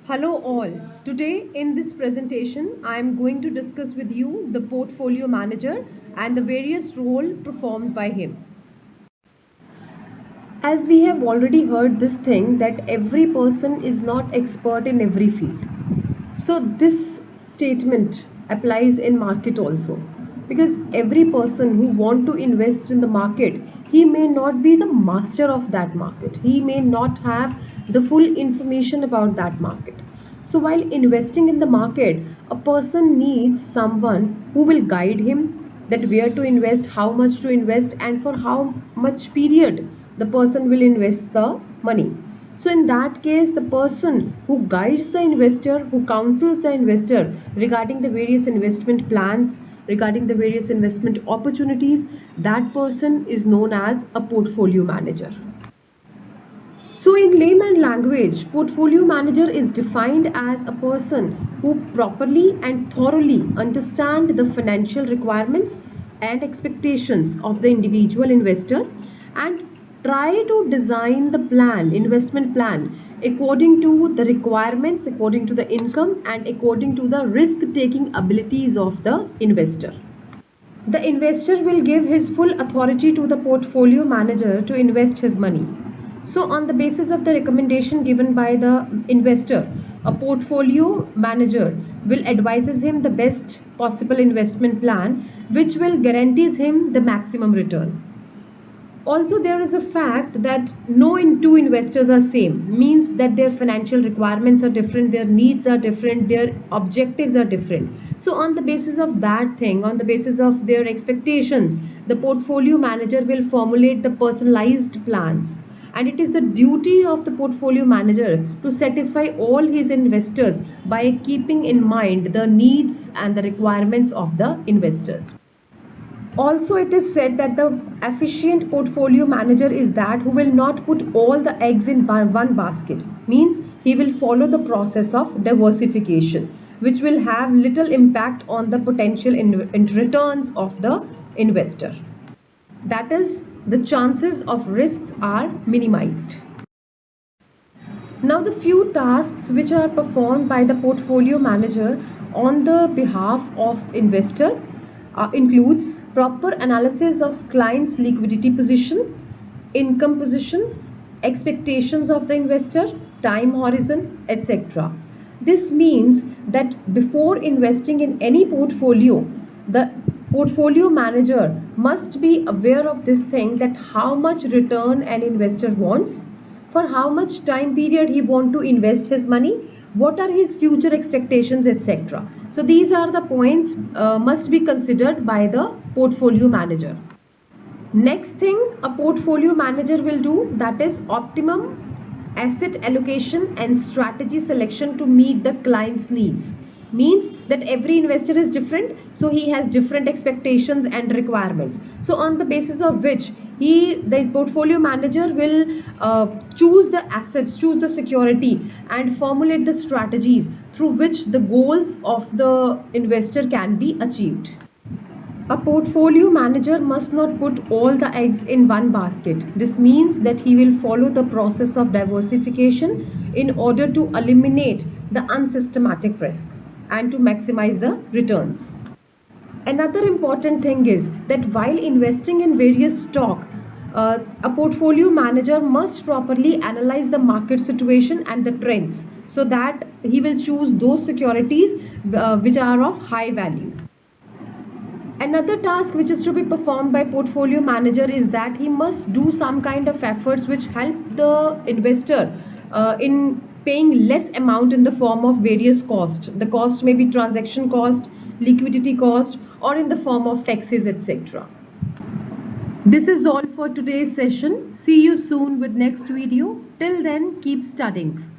Hello all. Today in this presentation I am going to discuss with you the portfolio manager and the various role performed by him. As we have already heard this thing that every person is not expert in every field. So this statement applies in market also, because every person who want to invest in the market, he may not be the master of that market. He may not have the full information about that market. So while investing in the market, a person needs someone who will guide him that where to invest, how much to invest, and for how much period the person will invest the money. So in that case, the person who guides the investor, who counsels the investor regarding the various investment plans, regarding the various investment opportunities, that person is known as a portfolio manager. So in layman language, portfolio manager is defined as a person who properly and thoroughly understand the financial requirements and expectations of the individual investor and try to design the investment plan according to the requirements, according to the income and according to the risk taking abilities of the investor. The investor will give his full authority to the portfolio manager to invest his money. So on the basis of the recommendation given by the investor, a portfolio manager will advises him the best possible investment plan which will guarantees him the maximum return. Also, there is a fact that no two investors are same, means that their financial requirements are different, their needs are different, their objectives are different. So on the basis of that thing, on the basis of their expectations, the portfolio manager will formulate the personalized plans. And it is the duty of the portfolio manager to satisfy all his investors by keeping in mind the needs and the requirements of the investors. Also, it is said that the efficient portfolio manager is that who will not put all the eggs in one basket. Means he will follow the process of diversification, which will have little impact on the potential in returns of the investor. That is, the chances of risks are minimized. Now, the few tasks which are performed by the portfolio manager on the behalf of investor includes proper analysis of client's liquidity position, income position, expectations of the investor, time horizon, etc. This means that before investing in any portfolio, the portfolio manager must be aware of this thing, that how much return an investor wants, for how much time period he want to invest his money, what are his future expectations, etc. So these are the points must be considered by the portfolio manager. Next thing a portfolio manager will do, that is optimum asset allocation and strategy selection to meet the client's needs. Means that every investor is different, so he has different expectations and requirements. So on the basis of which the portfolio manager will choose the assets, choose the security and formulate the strategies through which the goals of the investor can be achieved. A portfolio manager must not put all the eggs in one basket. This means that he will follow the process of diversification in order to eliminate the unsystematic risk and to maximize the returns. Another important thing is that while investing in various stock, a portfolio manager must properly analyze the market situation and the trends so that he will choose those securities which are of high value. Another task which is to be performed by portfolio manager is that he must do some kind of efforts which help the investor in paying less amount in the form of various costs. The cost may be transaction cost, liquidity cost, or in the form of taxes, etc. This is all for today's session. See you soon with next video. Till then, keep studying.